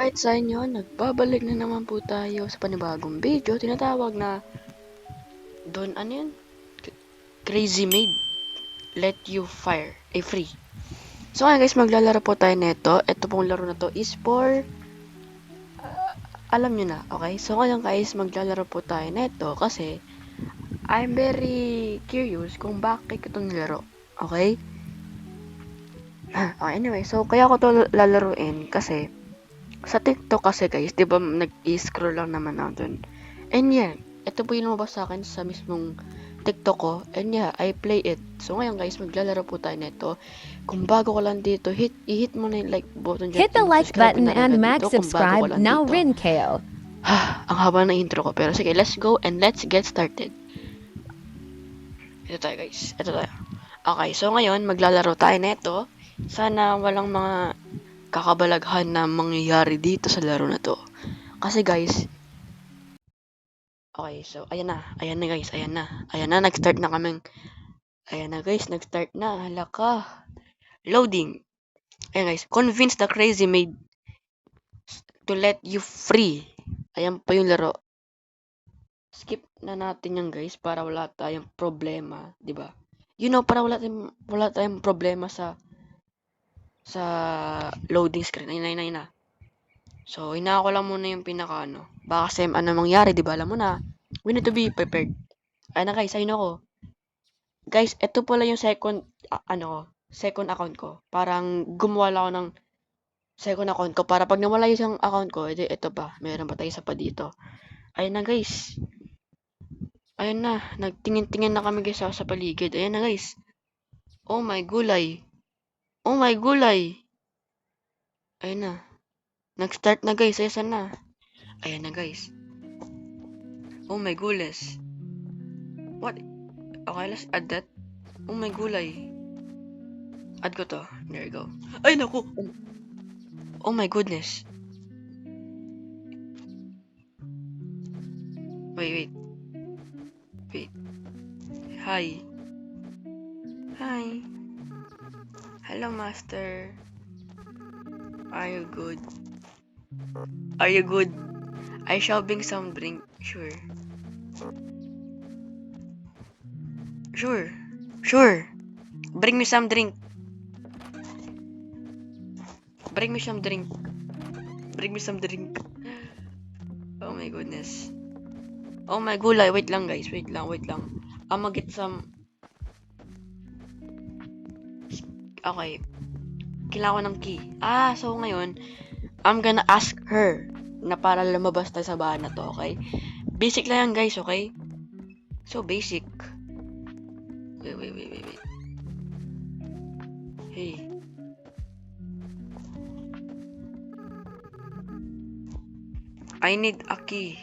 Kahit sa inyo, nagbabalik na naman po tayo sa panibagong video. Tinatawag na ano yun? Crazy Maid. Let you fire. Free. So ngayon guys, maglalaro po tayo nito. Ito pong laro na to is for alam nyo na, okay? So ngayon guys, maglalaro po tayo nito kasi I'm very curious kung bakit ito nilaro. Okay? Okay, anyway, so kaya ko to lalaruin kasi sa TikTok kasi guys, 'di ba nag-i-scroll lang naman ako dun. And yeah, ito po yung lumabas sa akin sa mismong TikTok ko. And yeah, I play it. So ngayon guys, maglalaro po tayo nito. Kung bago ka lang dito, i-hit mo na yung like button dyan. Hit the like Subscribe button na and agad mag dito kung bago ka subscribe lang now dito. rin kayo. Ang haba ng intro ko. Pero sige, let's go and let's get started. Ito tayo guys. Ito tayo. Okay, so ngayon, maglalaro tayo nito. Sana walang mga kakabalaghan na mangyayari dito sa laro na to. Kasi guys, okay, so ayan na guys, ayan na, nag-start na kaming, ayan na guys, nag-start na, hala ka, loading, ayan guys, convince the crazy maid to let you free, ayan pa yung laro, skip na natin yan guys, para wala tayong problema, di ba? You know, para wala tayong problema sa loading screen, ayun na. So, hinaka ko lang muna yung pinaka baka kasi ano mangyari, di ba? Alam mo na, we need to be prepared. Ayun na guys, ayun ako. Guys, ito pala yung second account ko. Parang gumawa lang ako ng second account ko para pag nawala yung isang account ko, edi ito pa, meron pa tayo isa pa dito. Ayun na guys. Ayun na, nagtingin-tingin na kami guys sa paligid. Ayun na guys. Oh my gulay. Oh my gulay. Ayun na. Nag-start na guys, ayan na. Ayun na guys. Oh my gules. What? Okay, let's add that. Oh my gulay. Add ko to. There you go. Ay naku. Oh my goodness. Wait. Hi. Hello, master. Are you good? I shall bring some drink. Sure. Bring me some drink. Oh my goodness. Oh my gulay. Wait lang guys. Wait lang. I'ma get some. Okay. Kailangan ko ng key. So ngayon, I'm gonna ask her na para lumabas tayo sa bahay na to, okay? Basic lang yan guys, okay? So basic. Wait. Hey. I need a key.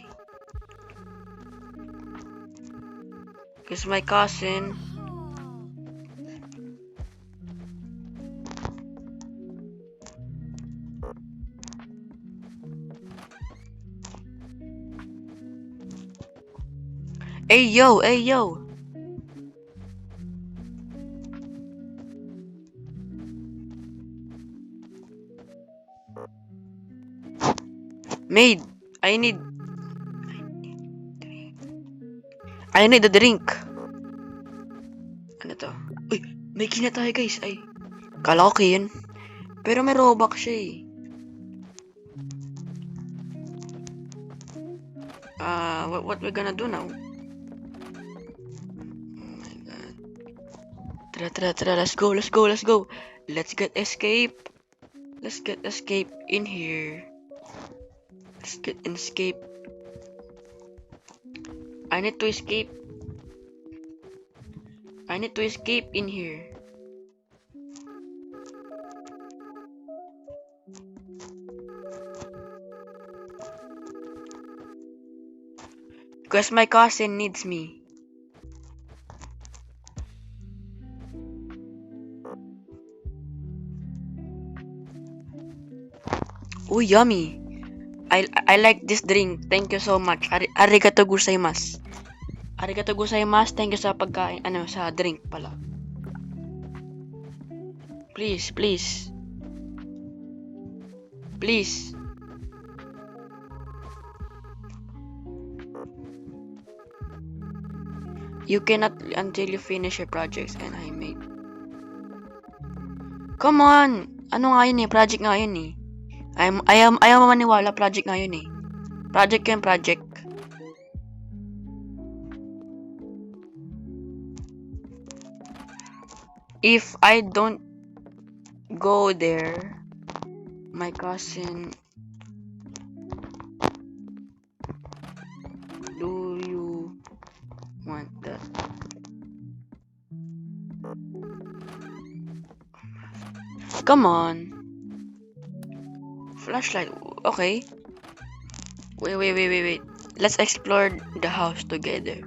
Cause my cousin. Hey yo. Maid, I need a drink. Ano to? Uy, may key na tayo guys. Ay, kala ko yun. Pero may robux siya eh. What we gonna do now? Oh my god. Tara, let's go. Let's get escape in here. I need to escape in here. Because my cousin needs me. Oh, yummy. I like this drink. Thank you so much. Arigato gozaimasu. Thank you sa pagkain, sa drink pala. Please. You cannot until you finish your projects and I made. Come on! Ano nga yun eh? Project nga yun eh. Ayaw mo maniwala, project nga yun eh. Project yun, project. If I don't go there, my cousin, do you want that? Come on. Flashlight. Okay. Wait. Let's explore the house together.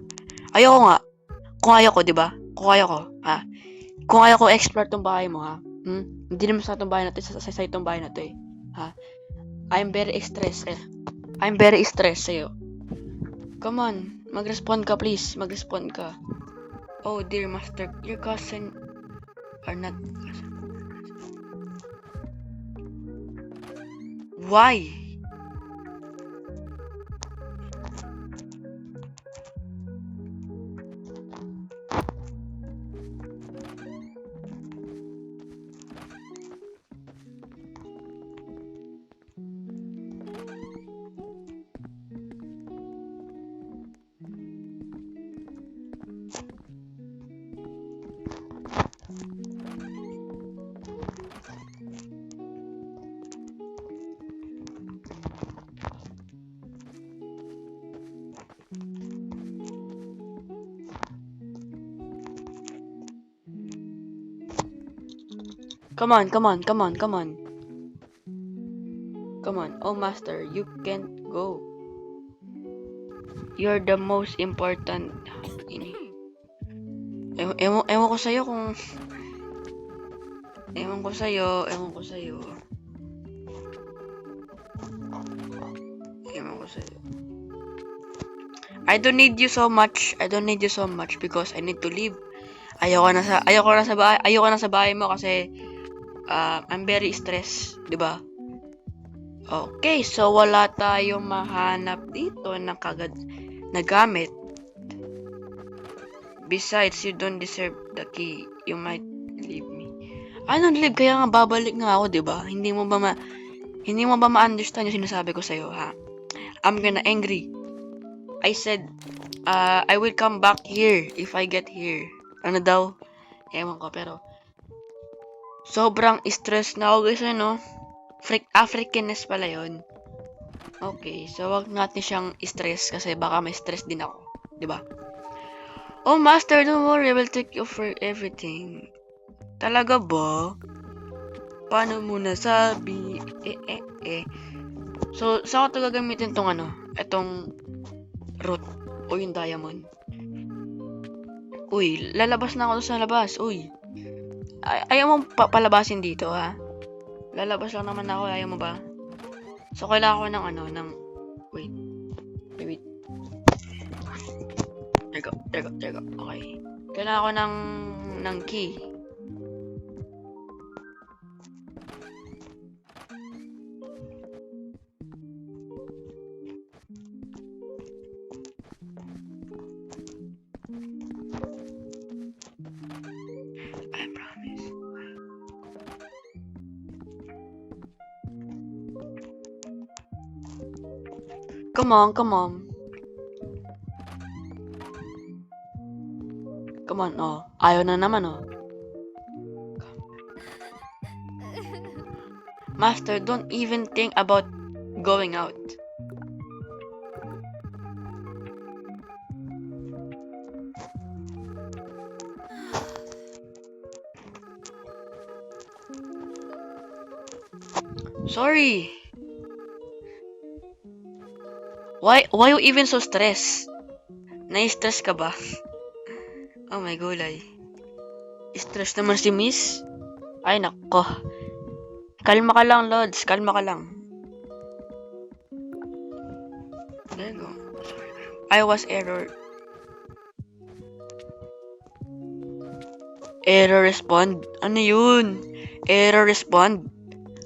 Ayoko nga. Kung ayaw ko, di ba? Kung ayaw ko, ha? Kung ayaw ko explore tong bahay mo, ha? Hindi naman sa itong bahay na to, sa itong bahay na to, eh. Ha? I'm very stressed, eh. I'm very stressed sa'yo. Come on. Mag-respond ka, please. Mag-respond ka. Oh, dear master, your cousin are not... Why? Come on. Oh, master, you can't go. You're the most important. Ewan ko sa'yo kung... Ewan ko sa'yo. I don't need you so much because I need to leave. Ayoko na sa bahay mo kasi I'm very stressed, 'di ba? Okay, so wala tayong mahanap dito na kagad na gamit. Besides, you don't deserve the key. You might leave me. Anong leave? Kaya nga babalik nga ako, 'di ba? Hindi mo ba ma-understand yung sinasabi ko sa'yo, ha? I'm gonna angry. I said, I will come back here if I get here. Ano daw? Ewan ko, pero sobrang stress na ako guys, ano? Africanness pala yun. Okay, so wag natin siyang stress kasi baka may stress din ako. 'Di ba? Oh, master, don't worry. I will take you for everything. Talaga ba? Paano mo nasabi? So, saan ko ito gagamitin tong itong root o yung diamond? Uy, lalabas na ako sa labas. Uy. Ayaw mo palabasin dito, ha? Lalabas lang naman ako. Ayaw mo ba? So, kailangan ko ng wait. Teka. Okay. Kailangan ko ng key. I promise. Come on. Come on, oh. Ayaw na naman, oh. Master, don't even think about going out. Sorry. Why you even so stressed? Na-stress ka ba? Oh my gulay. Stress naman si Miss. Ay nako. Kalma ka lang, Lods. Kalma ka lang. There you go. Sorry. I was error. Error respond? Ano yun? Error respond?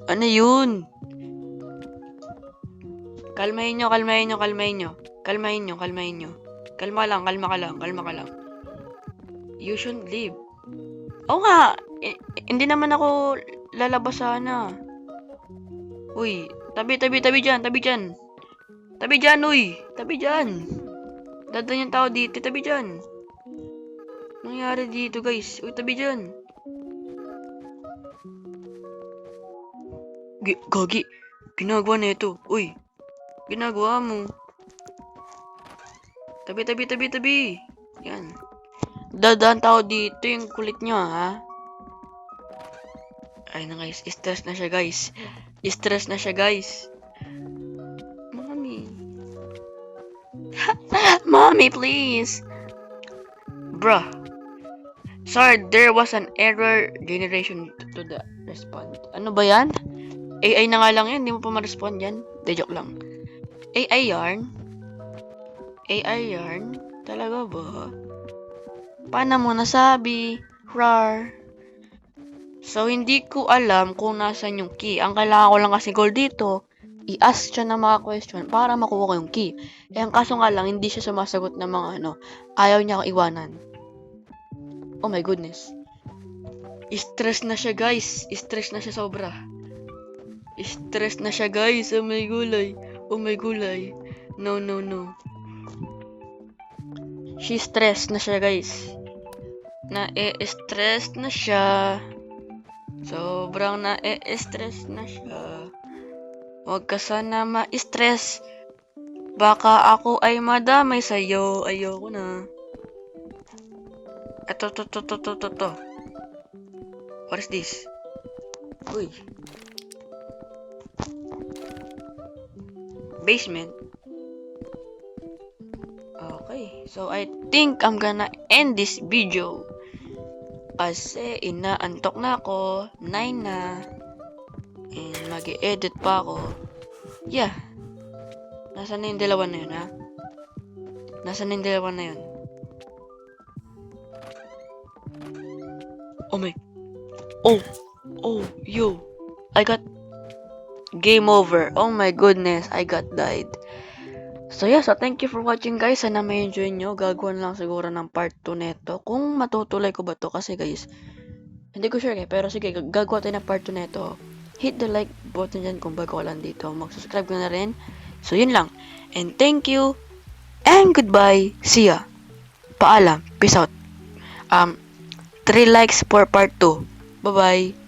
Ano yun? Kalmahin nyo. Kalma ka lang. You shouldn't leave. Oo nga, hindi naman ako lalabas sana. Uy, tabi dyan, tabi dyan. Tabi dyan, uy! Tabi dyan! Dadan yung tao dito, tabi dyan. Nangyari dito, guys? Uy, tabi dyan. Gagi, ginagawa na ito. Uy, ginagawa mo. Tabi. Yan. Dadaan tao dito, yung kulit nyo, ha? Ay na, guys. Stress na siya, guys. Mommy. Mommy, please. Bruh. Sorry, there was an error generation to the respond. Ano ba yan? AI na nga lang yan, hindi mo pa ma-respond yan. De, joke lang. AI yarn? Talaga ba? Paano mo nasabi? Rar. So, hindi ko alam kung nasan yung key. Ang kailangan ko lang kasi goal dito, i-ask siya ng mga question para makuha ko yung key. Eh, ang kaso nga lang, hindi siya sumasagot ng mga ayaw niya akong iwanan. Oh my goodness. Stress na siya, guys. Sobra. Stress na siya, guys. Oh my gulay. No. She stressed na siya, guys. Na-stress na siya. Sobrang na-stress na siya. Huwag ka sana ma-stress. Baka ako ay madamay sa'yo. Ayoko na. Ito. What is this? Uy. Basement. Okay. So, I think I'm gonna end this video. Kasi inaantok na ako. 9 na. And mag-i-edit pa ako. Yeah. Nasaan na yung dalawa na yun, ha? Oh my. Oh, yo. I got game over. Oh my goodness, I got died. So yeah, so thank you for watching, guys. Sana may enjoy nyo. Gagawin lang siguro ng part 2 neto. Kung matutuloy ko ba to, kasi guys, hindi ko sure pero sige, gagawa tayo ng part 2 neto. Hit the like button dyan kung bago lang dito. Mag-subscribe ka na rin. So yun lang. And thank you. And goodbye. See ya. Paalam. Peace out. 3 likes for part 2. Bye-bye.